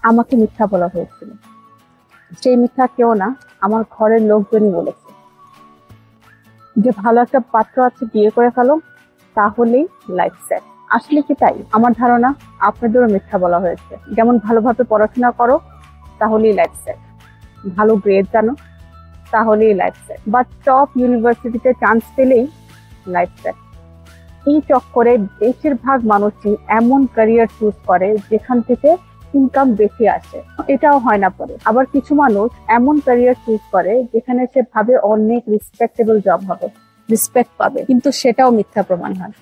আমাকে মিথ্যা বলা হয়েছিল। সেই মিথ্যা কেউ না, আমার ঘরের লোকজনই বলেছে যে ভালো একটা পাত্র আছে, বিয়ে করে ফেলো, তাহলেই লাইফ সেট। আসলে কি তাই? আমার ধারণা আপনাদেরও মিথ্যা বলা হয়েছে। যেমন ভালোভাবে পড়াশোনা করো, তাহলেই লাইফ সেট। ভালো গ্রেড জানো, তাহলেই লাইফ সেট। বা টপ ইউনিভার্সিটিতে চান্স পেলেই লাইফ সেট। এই চক্করে বেশিরভাগ মানুষই এমন ক্যারিয়ার চুজ করে যেখান থেকে ইনকাম বেশি আসে, এটাও হয় না পরে। আবার কিছু মানুষ এমন ক্যারিয়ার চুজ করে যেখানে সে ভাবে অনেক রেসপেক্টেবল জব হবে, রেসপেক্ট পাবে, কিন্তু সেটাও মিথ্যা প্রমাণ হয়।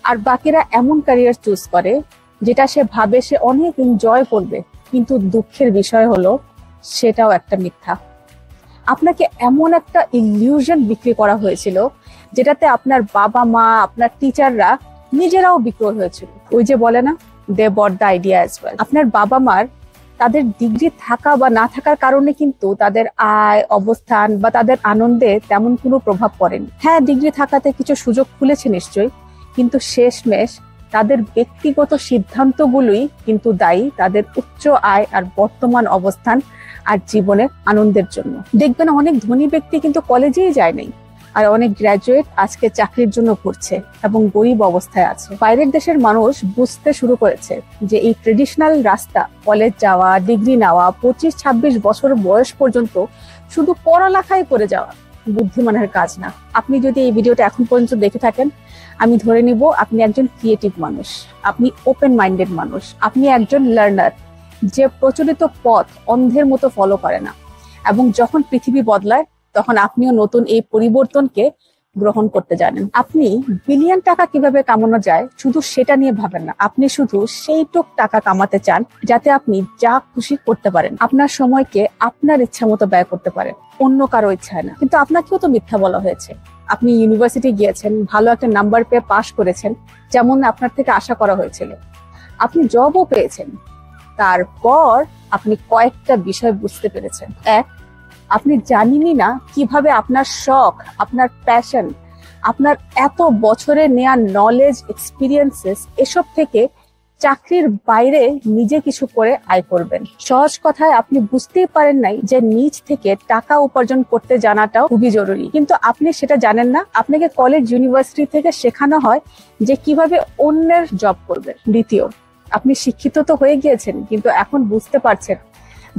আর বাকিরা এমন ক্যারিয়ার চুজ করে যেটা সে ভাবে সে অনেক এনজয় করবে, কিন্তু দুঃখের বিষয় হলো সেটাও একটা মিথ্যা। আপনাকে এমন একটা ইলিউশন বিক্রি করা হয়েছিল যেটাতে আপনার বাবা মা, আপনার টিচাররা নিজেরাও বিক্রি হয়েছিল। ওই যে বলে না, they bought the idea as well. আপনার বাবা মার তাদের ডিগ্রি থাকা বা না থাকার কারণে কিন্তু তাদের আয়, অবস্থান বা তাদের আনন্দে তেমন কোনো প্রভাব পড়েনি। হ্যাঁ, ডিগ্রি থাকাতে কিছু সুযোগ খুলেছে নিশ্চয়ই, কিন্তু শেষমেশ তাদের ব্যক্তিগত সিদ্ধান্তগুলোই কিন্তু দায়ী তাদের উচ্চ আয় আর বর্তমান অবস্থান আর জীবনের আনন্দের জন্য। দেখবেন অনেক ধনী ব্যক্তি কিন্তু কলেজেই যায় নাই, আর অনেক গ্রাজুয়েট আজকে চাকরির জন্য পড়ছে এবং গরিব অবস্থায় আছে। বাইরের দেশের মানুষ বুঝতে শুরু করেছে যে এই ট্রেডিশনাল রাস্তা, কলেজ যাওয়া, ডিগ্রি নেওয়া, 25-26 বছর বয়স পর্যন্ত শুধু পড়ালেখাই করে যাওয়া বুদ্ধিমানের কাজ না। আপনি যদি এই ভিডিওটা এখন পর্যন্ত দেখে থাকেন, আমি ধরে নিব আপনি একজন ক্রিয়েটিভ মানুষ, আপনি ওপেন মাইন্ডেড মানুষ, আপনি একজন লার্নার যে প্রচলিত পথ অন্ধের মতো ফলো করে না। এবং যখন পৃথিবী বদলায় তখন আপনিও নতুন এই পরিবর্তনকে গ্রহণ করতে জানেন। আপনি বিলিয়ন টাকা কিভাবে কামানো যায় শুধু সেটা নিয়ে ভাবেন না, আপনি শুধু সেইটুক টাকা কামাতে চান যাতে আপনি যা খুশি করতে পারেন, আপনার সময়কে আপনার ইচ্ছা মতো ব্যয় করতে পারেন, অন্য কারো ইচ্ছায় না। কিন্তু আপনাকেও তো মিথ্যা বলা হয়েছে। আপনি ইউনিভার্সিটি গিয়েছেন, ভালো একটা নাম্বার পেয়ে পাশ করেছেন, যেমন আপনার থেকে আশা করা হয়েছিল। আপনি জবও পেয়েছেন। তারপর আপনি কয়েকটা বিষয় বুঝতে পেরেছেন। এক, আপনি জানেনই না কিভাবে আপনার শখ, আপনার প্যাশন, আপনার এত বছরে নেওয়া নলেজ, এক্সপিরিয়েন্সেস, এসব থেকে চাকরির বাইরে নিজে কিছু করে আয় করবেন। সহজ কথায় আপনি বুঝতেই পারেন নাই যে নিজ থেকে টাকা উপার্জন করতে জানাটাও খুবই জরুরি, কিন্তু আপনি সেটা জানেন না। আপনাকে কলেজ, ইউনিভার্সিটি থেকে শেখানো হয় যে কিভাবে অন্যের জব করবেন। দ্বিতীয়, আপনি শিক্ষিত তো হয়ে গিয়েছেন, কিন্তু এখন বুঝতে পারছেন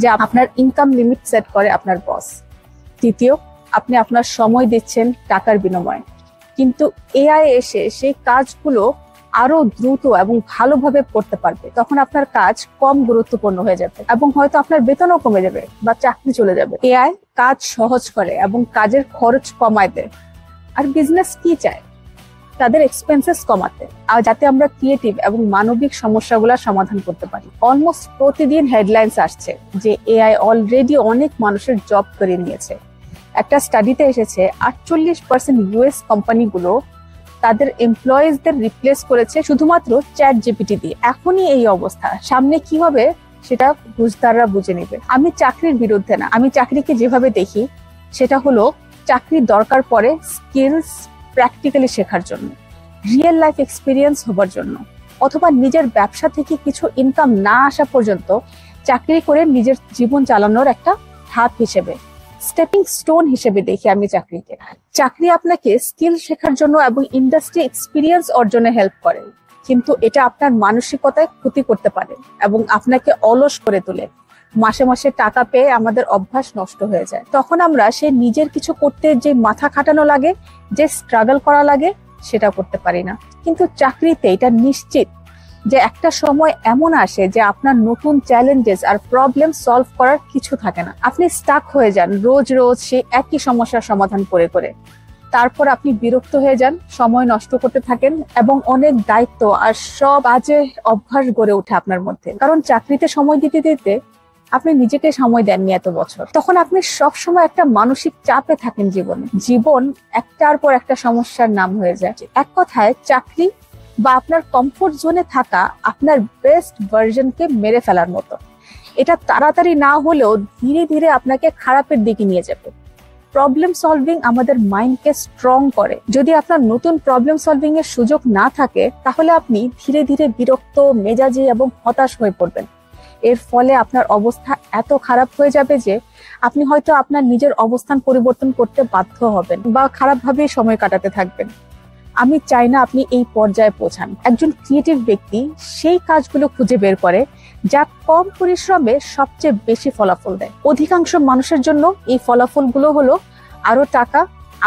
যে আপনার ইনকাম লিমিট সেট করে আপনার বস। তৃতীয়, আপনি আপনার সময় দিচ্ছেন টাকার বিনিময়ে, কিন্তু এআই এসে সেই কাজগুলো আরো দ্রুত এবং ভালোভাবে করতে পারবে। তখন আপনার কাজ কম গুরুত্বপূর্ণ হয়ে যাবে এবং হয়তো আপনার বেতনও কমে যাবে বা চাকরি চলে যাবে। এআই কাজ সহজ করে এবং কাজের খরচ কমায় দেয়। আর বিজনেস কি চায়? তাদের এক্সপেন্সেস কমাতে, আর যাতে আমরা ক্রিয়েটিভ এবং মানবিক সমস্যাগুলোর সমাধান করতে পারি। অলমোস্ট প্রতিদিন হেডলাইন্স আসছে যে এআই অলরেডি অনেক মানুষের জব করে নিয়েছে। একটা স্টাডিতে এসেছে 48% ইউএস কোম্পানিগুলো তাদের এমপ্লয়িজদের রিপ্লেস করেছে শুধুমাত্র চ্যাট জিপিটি দিয়ে। এখনই এই অবস্থা, সামনে কি হবে সেটা বুঝদাররা বুঝে নেবে। আমি চাকরির বিরুদ্ধে না, আমি চাকরিকে যেভাবে দেখি সেটা হলো চাকরির দরকার পড়ে স্কিলস প্র্যাকটিক্যালি শেখার জন্য, রিয়েল লাইফ এক্সপিরিয়েন্স হবার জন্য, অথবা নিজের ব্যবসা থেকে কিছু ইনকাম না আসা পর্যন্ত চাকরি করে নিজের জীবন চালানোর একটা ধাপ হিসেবে, স্টেপিং স্টোন হিসেবে দেখি আমি চাকরিকে। চাকরি আপনাকে স্কিল শেখার জন্য এবং ইন্ডাস্ট্রি এক্সপিরিয়েন্স অর্জনে হেল্প করে, কিন্তু এটা আপনার মানসিকতায় ক্ষতি করতে পারে এবং আপনাকে অলস করে তোলে। মাসে মাসে টাকা পেয়ে আমাদের অভ্যাস নষ্ট হয়ে যায়। তখন আমরা সে নিজের কিছু করতে যে মাথা খাটানো লাগে, যে স্ট্রাগল করা লাগে, সেটা করতে পারি না। কিন্তু চাকরিতে এটা নিশ্চিত যে একটা সময় এমন আসে যে আপনার নতুন চ্যালেঞ্জেস আর প্রবলেম সলভ করার কিছু থাকে না। আপনি স্টাক হয়ে যান রোজ রোজ সেই একই সমস্যার সমাধান করে করে। তারপর আপনি বিরক্ত হয়ে যান, সময় নষ্ট করতে থাকেন এবং অনেক দায়িত্ব আর সব বাজে অভ্যাস গড়ে ওঠে আপনার মধ্যে। কারণ চাকরিতে সময় দিতে দিতে আপনি নিজেকে সময় দেননি এত বছর। তখন আপনি সবসময় একটা মানসিক চাপে থাকেন জীবনে। জীবন একটার পর একটা সমস্যার নাম হয়ে যায়। এক কথায় চাকরি বা আপনার কমফোর্ট জোনে থাকা আপনার বেস্ট ভার্জনকে মেরে ফেলার মতো। এটা তাড়াতাড়ি না হলেও ধীরে ধীরে আপনাকে খারাপের দিকে নিয়ে যাবে। প্রবলেম সলভিং আমাদের মাইন্ডকে স্ট্রং করে। যদি আপনার নতুন প্রবলেম সলভিং এর সুযোগ না থাকে, তাহলে আপনি ধীরে ধীরে বিরক্ত, মেজাজি এবং হতাশ হয়ে পড়বেন। এর ফলে আপনার অবস্থা এত খারাপ হয়ে যাবে যে আপনি হয়তো আপনার নিজের অবস্থান পরিবর্তন করতে বাধ্য হবেন বা খারাপভাবে সময় কাটাতে থাকবেন। আমি চাই না আপনি এই পর্যায়ে পৌঁছান। একজন ক্রিয়েটিভ ব্যক্তি সেই কাজগুলো খুঁজে বের করে যা কম পরিশ্রমে সবচেয়ে বেশি ফলাফল দেয়। অধিকাংশ মানুষের জন্য এই ফলাফলগুলো হলো আরো টাকা,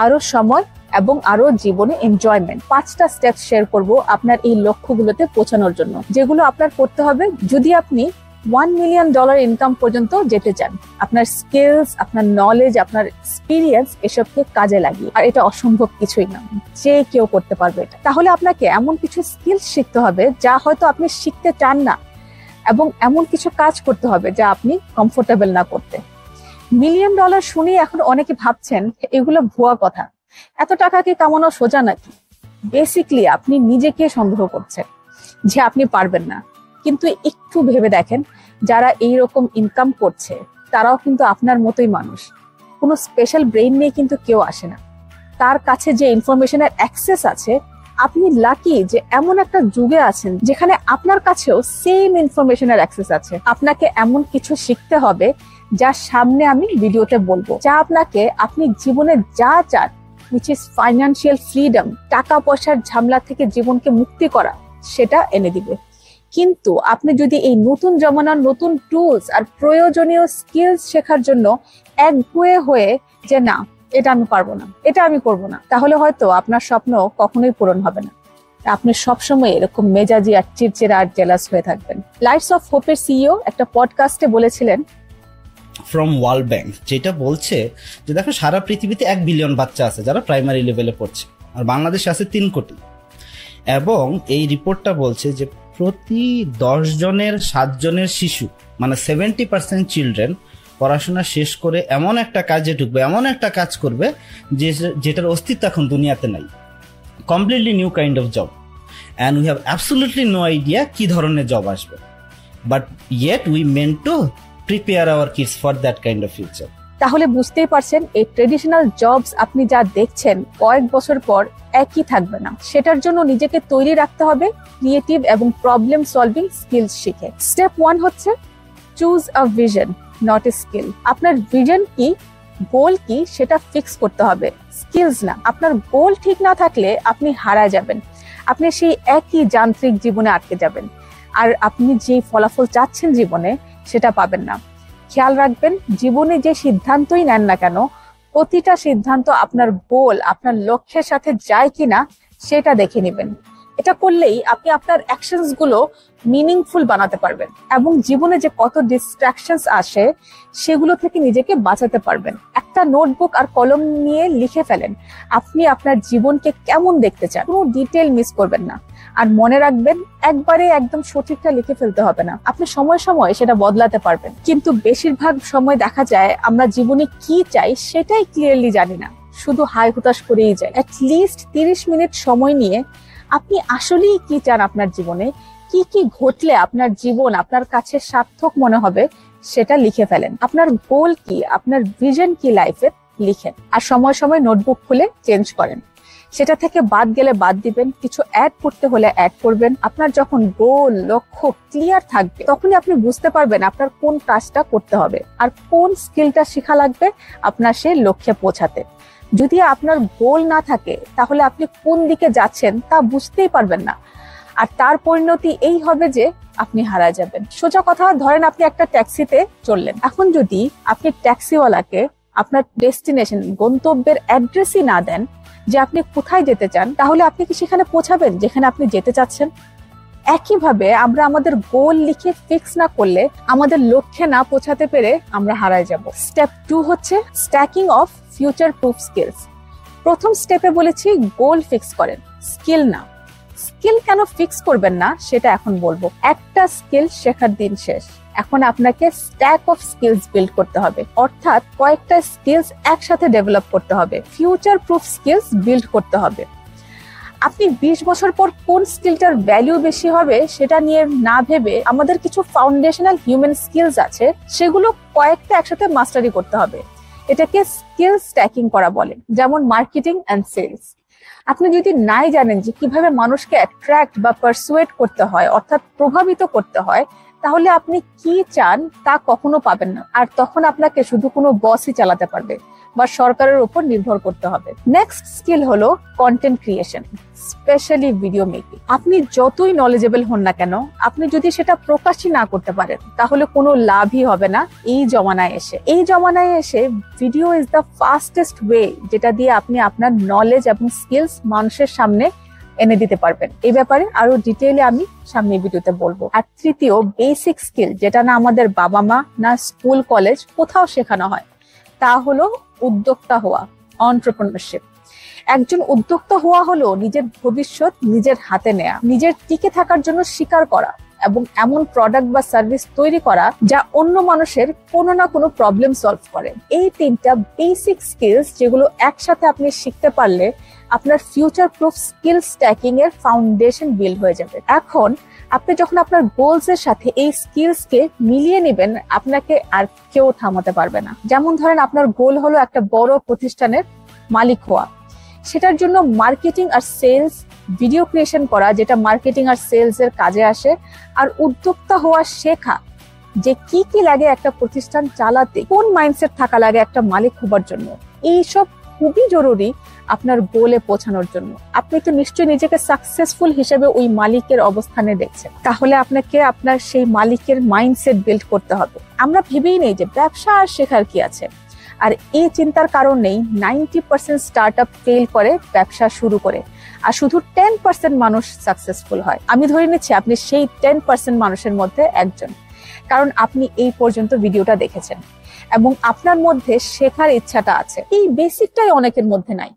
আরো সময় এবং আরো জীবনে এনজয়মেন্ট। 5টা স্টেপস শেয়ার করব আপনার এই লক্ষ্যগুলোতে পৌঁছানোর জন্য, যেগুলো আপনার করতে হবে যদি আপনি $1 মিলিয়ন ইনকাম পর্যন্ত যেতে চান। আপনার স্কিলস, আপনার নলেজ, আপনার এক্সপিরিয়েন্স এসবকে কাজে লাগিয়ে। আর এটা অসম্ভব কিছুই না, যে কেউ করতে পারবে এটা। তাহলে আপনাকে এমন কিছু স্কিলস শিখতে হবে যা হয়তো আপনি শিখতে চান না, এবং এমন কিছু কাজ করতে হবে যা আপনি কমফোর্টেবল না করতে। $1 মিলিয়ন শুনে এখন অনেকে ভাবছেন এগুলো ভুয়া কথা, এত টাকা কি কামানো সোজা নাকি? বেসিকলি আপনি নিজেকে সন্দেহ করছেন যে আপনি পারবেন না। কিন্তু একটু ভেবে দেখেন, যারা এইরকম ইনকাম করছে তারাও কিন্তু আপনার মতোই মানুষ। কোনো স্পেশাল ব্রেইন নিয়ে কিন্তু কেউ আসে না। তার কাছে যে ইনফরমেশনের অ্যাক্সেস আছে, আপনি লাকি যে এমন একটা যুগে আছেন যেখানে আপনার কাছেও সেম ইনফরমেশনের অ্যাক্সেস আছে। আপনাকে এমন কিছু শিখতে হবে যা সামনে আমি ভিডিওতে বলবো, যা আপনাকে আপনি জীবনে যা চান, which is financial freedom, টাকা পয়সার ঝামেলা থেকে জীবনকে মুক্তি করা, সেটা এনে দিবে। কিন্তু আপনি যদি এই নতুন জমানার নতুন টুলস আর প্রয়োজনীয় স্কিলস শেখার জন্য একগুঁয়ে হয়ে যে না, এটা আমি পারবো না, এটা আমি করবো না, তাহলে হয়তো আপনার স্বপ্ন কখনোই পূরণ হবে না। আপনি সবসময় এরকম মেজাজি আর চিড়চিড়া আর জেলাস হয়ে থাকবেন। লাইটস অফ হোপের সিইও একটা পডকাস্টে বলেছিলেন ফ্রম ওয়ার্ল্ড ব্যাংক, যেটা বলছে যে দেখো সারা পৃথিবীতে 1 বিলিয়ন বাচ্চা আছে যারা প্রাইমারি লেভেলে পড়ছে, আর বাংলাদেশে আছে 3 কোটি। এবং এই রিপোর্টটা বলছে যে প্রতি 10 জনের 7 জনের শিশু, মানে 70% চিলড্রেন পড়াশোনা শেষ করে এমন একটা কাজে ঢুকবে, এমন একটা কাজ করবে যেটার অস্তিত্ব এখন দুনিয়াতে নাই। Completely new kind of job, and we have absolutely no idea কি ধরনের জব আসবে, but yet we meant to prepare our kids for that kind of future. তাহলে বুঝতেই পারছেন, এই ট্রেডিশনাল জবস আপনি যা দেখছেন কয়েক বছর পর একই থাকবে না। সেটার জন্য নিজেকে তৈরি রাখতে হবে ক্রিয়েটিভ এবং প্রবলেম সলভিং স্কিলস শিখে। স্টেপ 1 হচ্ছে choose a vision, not a skill. আপনার ভিশন কি, গোল কি, সেটা ফিক্স করতে হবে, স্কিলস না। আপনার গোল ঠিক না থাকলে আপনি হারায় যাবেন, আপনি সেই একই যান্ত্রিক জীবনে আটকে যাবেন, আর আপনি যে ফলাফল চাচ্ছেন জীবনে সেটা পাবেন না। খেয়াল রাখবেন, জীবনে যে সিদ্ধান্তই নেন না কেন, প্রতিটা সিদ্ধান্ত আপনার গোল, আপনার লক্ষ্যের সাথে যায় কিনা সেটা দেখে নেবেন। এটা করলেই আপনি আপনার অ্যাকশনস গুলো মিনিংফুল বানাতে পারবেন, এবং জীবনে যে কত ডিস্ট্রাকশনস আসে সেগুলো থেকে নিজেকে বাঁচাতে পারবেন। একটা নোটবুক আর কলম নিয়ে লিখে ফেলেন আপনি আপনার জীবনকে কেমন দেখতে চান, কোনো ডিটেল মিস করবেন না। আর মনে রাখবেন, একবারে একদম সঠিকটা লিখে ফেলতে হবে না, আপনি সময় সময় সেটা বদলাতে পারবেন। কিন্তু বেশিরভাগ সময় দেখা যায় আমরা জীবনে কি চাই সেটাই ক্লিয়ারলি জানি না, শুধু হাই হুতাশ করেই যাই। অ্যাটলিস্ট 30 মিনিট সময় নিয়ে আপনি আসলেই কি চান আপনার জীবনে, কি কি ঘটলে আপনার জীবন আপনার কাছে সার্থক মনে হবে, সেটা লিখে ফেলেন। আপনার গোল কি, আপনার ভিশন কি লাইফের, লিখেন। আর সময় সময় নোটবুক খুলে চেঞ্জ করেন, সেটা থেকে বাদ গেলে বাদ দিবেন, কিছু অ্যাড করতে হলে অ্যাড করবেন। আপনার যখন গোল, লক্ষ্য ক্লিয়ার থাকবে, তখনই আপনি বুঝতে পারবেন আপনার কোন কাজটা করতে হবে আর কোন স্কিলটা শেখা লাগবে আপনার সেই লক্ষ্যে পৌঁছাতে। যদি আপনার গোল না থাকে, তাহলে আপনি কোন দিকে যাচ্ছেন তা বুঝতেই পারবেন না, আর তার পরিণতি এই হবে যে আপনি হারা যাবেন। সোজা কথা, ধরেন আপনি একটা ট্যাক্সিতে চললেন। এখন যদি আপনি ট্যাক্সিওয়ালাকে আপনার ডেস্টিনেশন, গন্তব্যের অ্যাড্রেসই না দেন যে আপনি কোথায় যেতে চান, তাহলে আপনি কি সেখানে পৌঁছাবেন যেখানে আপনি যেতে চাচ্ছেন? একইভাবে আমরা আমাদের গোল লিখে ফিক্স না করলে, আমাদের লক্ষ্যে না পৌঁছাতে পেরে আমরা হারায় যাব। স্টেপ 2 হচ্ছে stacking of future proof skills. প্রথম স্টেপে বলেছি গোল ফিক্স করেন, স্কিল না। স্কিল কেন ফিক্স করবেন না সেটা এখন বলবো। একটা স্কিল শেখার দিন শেষ, এখন আপনাকে স্ট্যাক অফ স্কিলস বিল্ড করতে হবে, অর্থাৎ কয়েকটা স্কিলস একসাথে ডেভেলপ করতে হবে, ফিউচার প্রুফ স্কিলস বিল্ড করতে হবে। আপনি 20 বছর পর কোন স্কিলটার ভ্যালু বেশি হবে সেটা নিয়ে না ভেবে, আমাদের কিছু ফাউন্ডেশনাল হিউম্যান স্কিলস আছে, সেগুলো কয়েকটা একসাথে মাস্টারি করতে হবে। এটাকে স্কিল স্ট্যাকিং করা বলে, যেমন মার্কেটিং অ্যান্ড সেলস। আপনি যদি নাই জানেন যে কিভাবে মানুষকে অ্যাট্রাক্ট বা পারসুয়েট করতে হয়, অর্থাৎ প্রভাবিত করতে হয়, তাহলে আপনি কি চান তা কখনো পাবেন না। আর তখন আপনাকে শুধু কোনো বসই চালাতে পারবে বা সরকারের উপর নির্ভর করতে হবে। নেক্সট স্কিল হলো content creation, specially video making. আপনি যতই নলেজেবল হন না কেন, আপনি যদি সেটা প্রকাশই না করতে পারেন, তাহলে কোনো লাভই হবে না এই জমানায় এসে। Video is the fastest way যেটা দিয়ে আপনি আপনার নলেজ এবং স্কিলস মানুষের সামনে এনে দিতে পারবেন। এই ব্যাপারে আরো ডিটেইলে আমি সামনের ভিডিওতে বলবো। আর তৃতীয় বেসিক স্কিল, যেটা না আমাদের বাবা মা না স্কুল কলেজ কোথাও শেখানো হয়, তা হলো উদ্যোক্তা হওয়া, এন্টারপ্রেনারশিপ। একজন উদ্যোক্তা হওয়া হলো নিজের ভবিষ্যৎ নিজের হাতে নেয়া, নিজের টিকে থাকার জন্য স্বীকার করা এবং এমন প্রোডাক্ট বা সার্ভিস তৈরি করা যা অন্য মানুষের কোনো না কোনো প্রবলেম সলভ করে। এই তিনটা বেসিক স্কিলস যেগুলো একসাথে আপনি শিখতে পারলে আপনার ফিউচার প্রুফ স্কিল স্ট্যাকিং এর ফাউন্ডেশন বিল্ড হয়ে যাবে। এখন আপনি যখন আপনার গোলস এর সাথে এই স্কিলস কে মিলিয়ে নেবেন, আপনাকে আর কেউ থামাতে পারবে না। যেমন ধরেন আপনার গোল হলো একটা বড় প্রতিষ্ঠানের মালিক হওয়া, সেটার জন্য মার্কেটিং আর সেলস, ভিডিও ক্রিয়েশন করা যেটা মার্কেটিং আর সেলস এর কাজে আসে, আর উদ্যোক্তা হওয়া শেখা যে কি কি লাগে একটা প্রতিষ্ঠান চালাতে, কোন মাইন্ডসেট থাকা লাগে একটা মালিক হবার জন্য। এইসব খুবই জরুরি আপনার গোলে পৌঁছানোর জন্য। আপনি তো নিশ্চয়ই নিজেকে সাকসেসফুল হিসেবে ওই মালিকের অবস্থানে দেখছেন, তাহলে আপনাকে আপনার সেই মালিকের মাইন্ডসেট বিল্ড করতে হবে। আমরা ভেবেই নেই যে ব্যবসা আর শেখার কি আছে, আর এই চিন্তার কারণেই 90% স্টার্টআপ ফেল করে ব্যবসা শুরু করে, আর শুধু 10% মানুষ সাকসেসফুল হয়। আমি ধরে নিচ্ছি আপনি সেই 10% মানুষের মধ্যে একজন, কারণ আপনি এই পর্যন্ত ভিডিওটা দেখেছেন এবং আপনার মধ্যে শেখার ইচ্ছাটা আছে। এই বেসিকটাই অনেকের মধ্যে নাই।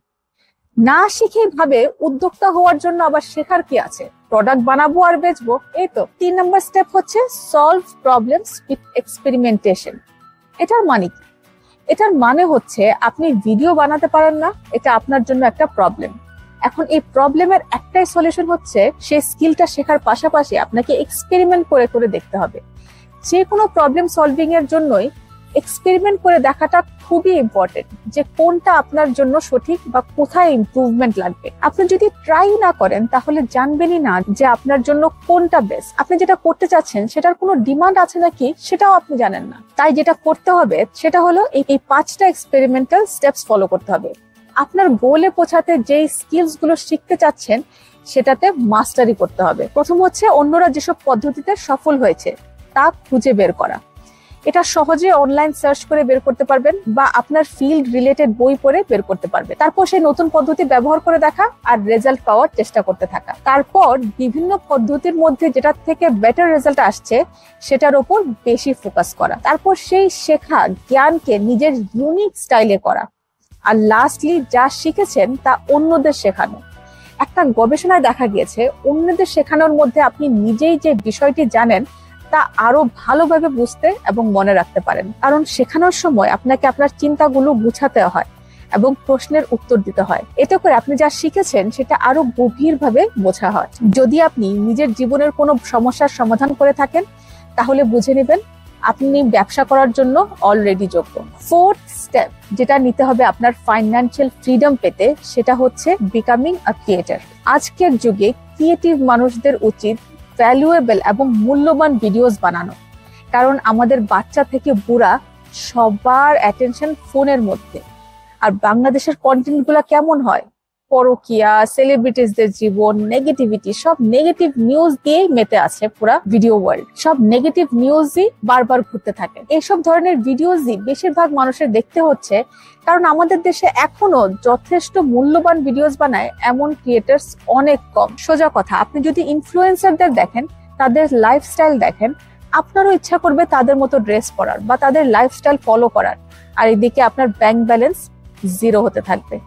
না শিখে ভাবে উদ্যোক্তা হওয়ার জন্য আবার শেখার কি আছে, প্রোডাক্ট বানাবো আর বেচবো। এই তো 3 নম্বর স্টেপ হচ্ছে সলভ প্রবলেমস উইথ এক্সপেরিমেন্টেশন। এটার মানে কি? এটার মানে হচ্ছে আপনি ভিডিও বানাতে পারেন না, এটা আপনার জন্য একটা প্রবলেম। এখন এই প্রবলেমের একটাই সলিউশন হচ্ছে সেই স্কিলটা শেখার পাশাপাশি আপনাকে এক্সপেরিমেন্ট করে করে দেখতে হবে। যে কোনো প্রবলেম সলভিং এর জন্যই এক্সপেরিমেন্ট করে দেখাটা খুবই ইম্পর্টেন্ট, যে কোনটা আপনার জন্য সঠিক বা কোথায় ইমপ্রুভমেন্ট লাগবে। আপনি যদি ট্রাই না করেন তাহলে জানবেনই না যে আপনার জন্য কোনটা বেস্ট। আপনি যেটা করতে চাচ্ছেন সেটার কোনো ডিমান্ড আছে নাকি সেটাও আপনি জানেন না। তাই যেটা করতে হবে সেটা হলো এই 5টা এক্সপেরিমেন্টাল স্টেপস ফলো করতে হবে। আপনার গোলে পৌঁছাতে যেই স্কিলস গুলো শিখতে চাচ্ছেন সেটাতে মাস্টারি করতে হবে। প্রথম হচ্ছে অন্যরা যেসব পদ্ধতিতে সফল হয়েছে তা খুঁজে বের করা। এটা সহজে অনলাইন সার্চ করে বের করতে পারবেন বা আপনার ফিল্ড রিলেটেড বই পড়ে বের করতে পারবেন। তারপর সেই নতুন পদ্ধতি ব্যবহার করে দেখা আর রেজাল্ট পাওয়ার চেষ্টা করতে থাকা। তারপর বিভিন্ন পদ্ধতির মধ্যে যেটা থেকে বেটার রেজাল্ট আসছে সেটার উপর বেশি ফোকাস করা। তারপর সেই শেখা জ্ঞানকে নিজের ইউনিক স্টাইলে করা। আর লাস্টলি যা শিখেছেন তা অন্যদের শেখানো। একটা গবেষণায় দেখা গিয়েছে অন্যদের শেখানোর মধ্যে আপনি নিজেই যে বিষয়টি জানেন তা আরো ভালোভাবে বুঝতে এবং মনে রাখতে পারেন। কারণ শেখানোর সময় আপনাকে আপনার চিন্তাগুলো গুছাতে হয় এবং প্রশ্নের উত্তর দিতে হয়। এতে করে আপনি যা শিখেছেন সেটা আরো গভীরভাবে বোঝা হয়। যদি আপনি নিজের জীবনের কোনো সমস্যার সমাধান করে থাকেন তাহলে বুঝে নেবেন আপনি ব্যবসা করার জন্য অলরেডি যোগ্য। 4th স্টেপ যেটা নিতে হবে আপনার ফাইন্যান্সিয়াল ফ্রিডম পেতে, সেটা হচ্ছে বিকামিং আ ক্রিয়েটর। আজকের যুগে ক্রিয়েটিভ মানুষদের উচিত ভ্যালুয়েবল এবং মূল্যবান ভিডিওস বানানো, কারণ আমাদের বাচ্চা থেকে বুড়া সবার অ্যাটেনশন ফোনের মধ্যে। আর বাংলাদেশের কন্টেন্ট গুলা কেমন হয়? পরকিয়া, সেলিব্রিটিসদের জীবন, নেগেটিভিটি, সব নেগেটিভ নিউজ দিয়েই মেতে আছে পুরা ভিডিও ওয়ার্ল্ড। সব নেগেটিভ নিউজই বারবার ঘুরতে থাকে। এইসব ধরনের ভিডিওজই বেশিরভাগ মানুষের দেখতে হচ্ছে, কারণ আমাদের দেশে এখনো যথেষ্ট মূল্যবান ভিডিওস বানায় এমন ক্রিয়েটার্স অনেক কম। সোজা কথা, আপনি যদি ইনফ্লুয়েন্সারদের দেখেন, তাদের লাইফস্টাইল দেখেন, আপনারও ইচ্ছা করবে তাদের মতো ড্রেস পরার বা তাদের লাইফস্টাইল ফলো করার। আর এদিকে আপনার ব্যাংক ব্যালেন্স 0 হতে থাকবে।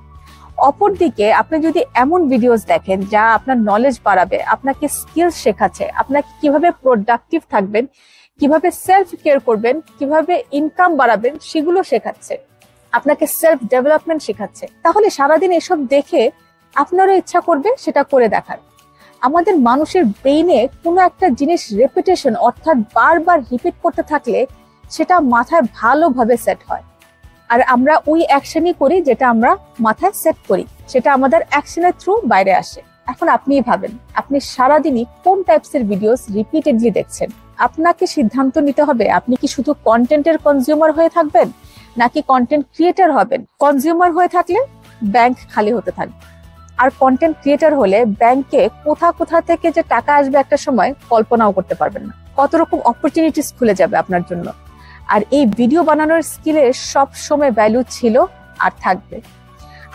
অপরদিকে আপনি যদি এমন ভিডিওস দেখেন যা আপনার নলেজ বাড়াবে, আপনাকে স্কিলস শেখাচ্ছে, আপনাকে কিভাবে প্রোডাক্টিভ থাকবেন, কিভাবে সেলফ কেয়ার করবেন, কিভাবে ইনকাম বাড়াবেন সেগুলো শেখাচ্ছে, আপনাকে সেলফ ডেভেলপমেন্ট শেখাচ্ছে, তাহলে সারাদিন এসব দেখে আপনারও ইচ্ছা করবে সেটা করে দেখার। আমাদের মানুষের ব্রেইনে কোনো একটা জিনিস রেপিটেশন অর্থাৎ বারবার রিপিট করতে থাকলে সেটা মাথায় ভালোভাবে সেট হয়। আর আমরা ওই অ্যাকশনই করি যেটা আমরা মাথায় সেট করি, সেটা আমাদের অ্যাকশনের থ্রু বাইরে আসে। এখন আপনিই ভাবেন, আপনি সারাদিনই কোন টাইপসের ভিডিওস রিপিটেডলি দেখছেন। আপনাকে সিদ্ধান্ত নিতে হবে, আপনি কি শুধু কন্টেন্টের কনজিউমার হয়ে থাকবেন নাকি কন্টেন্ট ক্রিয়েটর হবেন। কনজিউমার হয়ে থাকলে ব্যাংক খালি হতে থাকবে, আর কন্টেন্ট ক্রিয়েটর হলে ব্যাংকে কোথা থেকে যে টাকা আসবে একটা সময় কল্পনাও করতে পারবেন না। কত রকম অপরচুনিটিস খুলে যাবে আপনার জন্য। আর এই ভিডিও বানানোর স্কিলের সব সময় ভ্যালু ছিল আর থাকবে।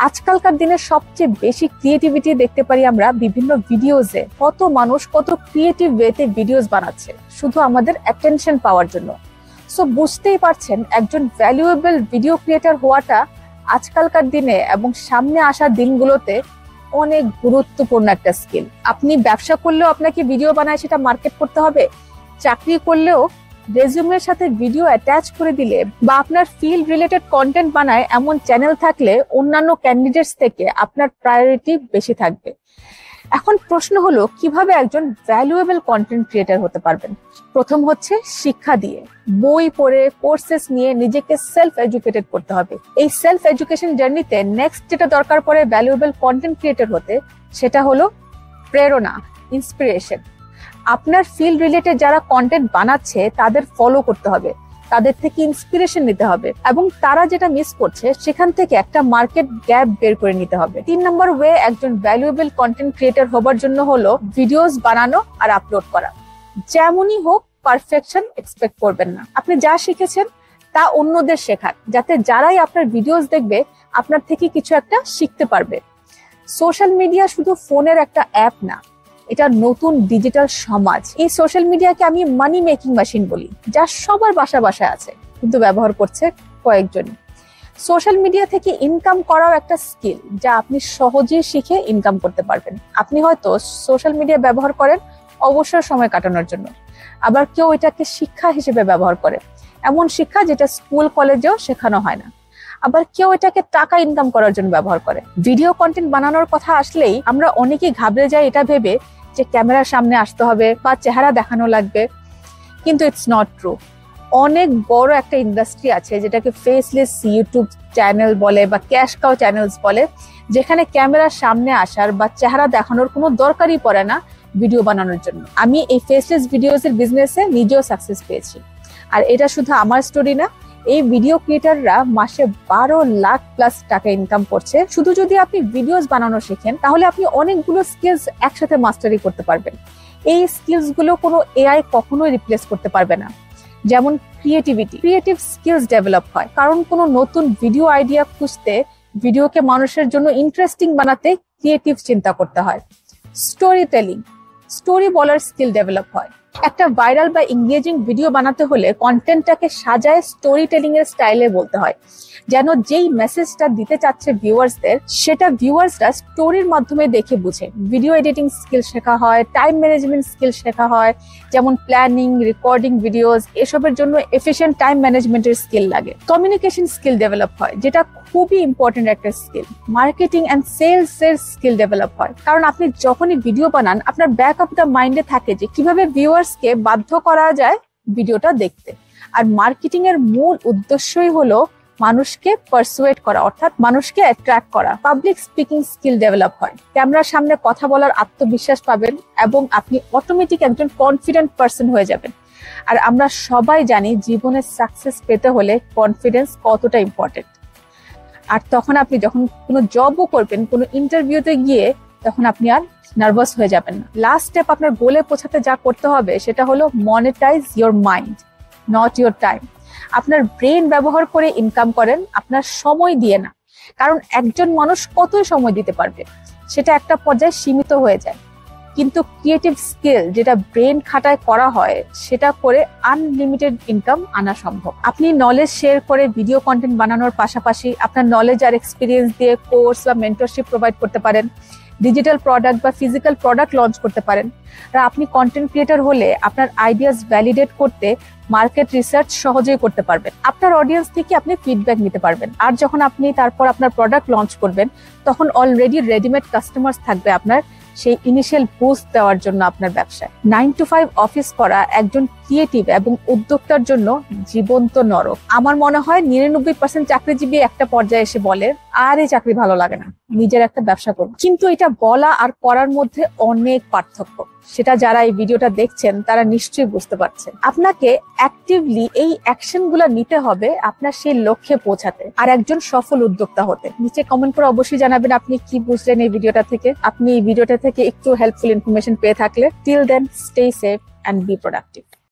আজকালকার দিনে সবচেয়ে বেশি ক্রিয়েটিভিটি দেখতে পারি আমরা বিভিন্ন ভিডিওজে। কত মানুষ কত ক্রিয়েটিভ ওয়েতে ভিডিওস বানাচ্ছে শুধু আমাদের অ্যাটেনশন পাওয়ার জন্য। সো বুঝতেই পারছেন, একজন ভ্যালুয়েবল ভিডিও ক্রিয়েটর হওয়াটা আজকালকার দিনে এবং সামনে আসা দিনগুলোতে অনেক গুরুত্বপূর্ণ একটা স্কিল। আপনি ব্যবসা করলেও আপনাকে ভিডিও বানায় সেটা মার্কেট করতে হবে। চাকরি করলেও রেজিউমের সাথে ভিডিও অ্যাটাচ করে দিলে বা আপনার ফিল্ড রিলেটেড কন্টেন্ট বানায় এমন চ্যানেল থাকলে অন্যান্য ক্যান্ডিডেটস থেকে আপনার প্রায়োরিটি বেশি থাকবে। এখন প্রশ্ন হলো, কিভাবে একজন ভ্যালুয়েবল কন্টেন্ট ক্রিয়েটর হতে পারবেন? প্রথম হচ্ছে শিক্ষা দিয়ে, বই পড়ে কোর্সেস নিয়ে নিজেকে সেলফ এডুকেটেড করতে হবে। এই সেলফ এডুকেশন জার্নিতে নেক্সট যেটা দরকার পড়ে ভ্যালুয়েবল কন্টেন্ট ক্রিয়েটর হতে, সেটা হলো প্রেরণা, ইন্সপিরেশন। আপনার ফিল্ড রিলেটেড যারা কন্টেন্ট বানাচ্ছে তাদের ফলো করতে হবে, তাদের থেকে ইন্সপিরেশন নিতে হবে এবং তারা যেটা মিস করছে সেখান থেকে একটা মার্কেট গ্যাপ বের করে নিতে হবে। 3 নম্বর ওয়ে একজন ভ্যালুয়েবল কন্টেন্ট ক্রিয়েটর হবার জন্য হলো ভিডিওস বানানো আর আপলোড করা। যেমনই হোক পারফেকশন এক্সপেক্ট করবেন না। আপনি যা শিখেছেন তা অন্যদের শেখান, যাতে যারাই আপনার ভিডিওস দেখবে আপনার থেকে কিছু একটা শিখতে পারবে। সোশ্যাল মিডিয়া শুধু ফোনের একটা অ্যাপ না, এটা নতুন ডিজিটাল সমাজ। এই সোশ্যাল মিডিয়াকে আমি মানি মেকিং মেশিন বলি, যা সবার বাসায় আছে, কিন্তু ব্যবহার করছে কয়েকজন। সোশ্যাল মিডিয়া থেকে ইনকাম করাও একটা স্কিল, যা আপনি সহজেই শিখে ইনকাম করতে পারবেন। আপনি হয়তো সোশ্যাল মিডিয়া ব্যবহার করেন অবসর সময় কাটানোর জন্য, আবার কেউ এটাকে শিক্ষা হিসেবে ব্যবহার করে, এমন শিক্ষা যেটা স্কুল কলেজেও শেখানো হয় না। আবার কেউ এটাকে টাকা ইনকাম করার জন্য ব্যবহার করে। ভিডিও কন্টেন্ট বানানোর কথা আসলেই আমরা অনেকেই ঘাবড়ে যাই এটা ভেবে যে ক্যামেরার সামনে আসতে হবে বা চেহারা দেখানো লাগবে, কিন্তু ইটস নট ট্রু। অনেক বড় একটা ইন্ডাস্ট্রি আছে যেটাকে ফেসলেস ইউটিউব চ্যানেল বলে বা ক্যাশ কাউ চ্যানেলস বলে, যেখানে ক্যামেরার সামনে আসার বা চেহারা দেখানোর কোনো দরকারই পড়ে না ভিডিও বানানোর জন্য। আমি এই ফেসলেস ভিডিওস এর বিজনেসে নিজেও সাকসেস পেয়েছি। আর এটা শুধু আমার স্টোরি না, এই ভিডিও ক্রিয়েটররা মাসে 12 লাখ প্লাস টাকা ইনকাম করছে। শুধু যদি আপনি ভিডিওস বানানো শেখেন তাহলে আপনি অনেকগুলো স্কিলস একসাথে মাস্টারি করতে পারবেন। এই স্কিলস গুলো কোনো এআই কখনোই রিপ্লেস করতে পারবে না। যেমন ক্রিয়েটিভ স্কিলস ডেভেলপ হয়, কারণ কোনো নতুন ভিডিও আইডিয়া খুঁজতে ভিডিওকে মানুষের জন্য ইন্টারেস্টিং বানাতে ক্রিয়েটিভ চিন্তা করতে হয়। স্টোরি বলার স্কিল ডেভেলপ হয়। একটা ভাইরাল বা এঙ্গেজিং ভিডিও বানাতে হলে কন্টেন্টটাকে সাজায় স্টোরি টেলিং এর স্টাইলে বলতে হয়, যেন যেই মেসেজটা দিতে চাচ্ছে ভিউয়ার্সদের সেটা ভিউয়ার্সরা স্টোরির মাধ্যমে দেখে বুঝে। ভিডিও এডিটিং স্কিল শেখা হয়, টাইম ম্যানেজমেন্ট স্কিল শেখা হয়, যেমন প্ল্যানিং, রেকর্ডিং ভিডিওস, এসবের জন্য এফিশিয়েন্ট টাইম ম্যানেজমেন্টের স্কিল লাগে। কমিউনিকেশন স্কিল ডেভেলপ হয়, যেটা খুবই ইম্পর্টেন্ট একটা স্কিল। মার্কেটিং অ্যান্ড সেলস এর স্কিল ডেভেলপ হয়, কারণ আপনি যখনই ভিডিও বানান আপনার ব্যাক অফ দ্য মাইন্ডে থাকে যে কিভাবে ভিউয়ার্সকে বাধ্য করা যায় ভিডিওটা দেখতে। আর মার্কেটিং এর মূল উদ্দেশ্যই হলো মানুষকে পারসুয়েট করা, অর্থাৎ মানুষকে অ্যাট্রাক্ট করা। পাবলিক স্পিকিং স্কিল ডেভেলপ হয়, ক্যামেরার সামনে কথা বলার আত্মবিশ্বাস পাবেন এবং আপনি অটোমেটিক একজন কনফিডেন্ট পারসন হয়ে যাবেন। আর আমরা সবাই জানি জীবনে সাকসেস পেতে হলে কনফিডেন্স কতটা ইম্পর্টেন্ট। আর তখন আপনি যখন কোনো জবও করবেন, কোনো ইন্টারভিউতে গিয়ে, তখন আপনি আর নার্ভাস হয়ে যাবেন না। লাস্ট স্টেপ আপনার গোলে পৌঁছাতে যা করতে হবে সেটা হলো monetize your mind, not your time. আপনার ব্রেন ব্যবহার করে ইনকাম করেন, আপনার সময় দিয়ে না। কারণ একজন মানুষ কতই সময় দিতে পারবে সেটা একটা পর্যায়ে সীমিত হয়ে যায়, কিন্তু ক্রিয়েটিভ স্কিল যেটা ব্রেন খাটায় করা হয় সেটা করে আনলিমিটেড ইনকাম আনা সম্ভব। আপনি নলেজ শেয়ার করে ভিডিও কন্টেন্ট বানানোর পাশাপাশি আপনার নলেজ আর এক্সপিরিয়েন্স দিয়ে কোর্স বা মেন্টরশিপ প্রোভাইড করতে পারেন, ডিজিটাল প্রোডাক্ট বা ফিজিক্যাল প্রোডাক্ট লঞ্চ করতে পারেন। আর আপনি কন্টেন্ট ক্রিয়েটর হলে আপনার আইডিয়াস ভ্যালিডেট করতে মার্কেট রিসার্চ সহজেই করতে পারবেন। আপনার অডিয়েন্স থেকে আপনি ফিডব্যাক নিতে পারবেন। আর যখন আপনি তারপর আপনার প্রোডাক্ট লঞ্চ করবেন তখন অলরেডি রেডিমেড কাস্টমার্স থাকবে আপনার সেই ইনিশিয়াল বুস্ট দেওয়ার জন্য আপনার ব্যবসায়। 9 to 5 অফিস করা একজন ক্রিয়েটিভ এবং উদ্যোক্তার জন্য জীবন্ত নরক। আমার মনে হয় 99% চাকরিজীবী একটা পর্যায়ে এসে বলে আর এই চাকরি ভালো লাগে না, নিজের একটা ব্যবসা করব। কিন্তু এটা বলা আর করার মধ্যে অনেক পার্থক্য, সেটা যারা এই ভিডিওটা দেখছেন তারা নিশ্চয়ই বুঝতে পারছেন। আপনাকে অ্যাক্টিভলি এই অ্যাকশন গুলা নিতে হবে আপনার সেই লক্ষ্যে পৌঁছাতে আর একজন সফল উদ্যোক্তা হতে। নিচে কমেন্ট করে অবশ্যই জানাবেন আপনি কি বুঝলেন এই ভিডিওটা থেকে। আপনি এই ভিডিওটা থেকে একটু হেল্পফুল ইনফরমেশন পেয়ে থাকলে, till then stay safe and be productive.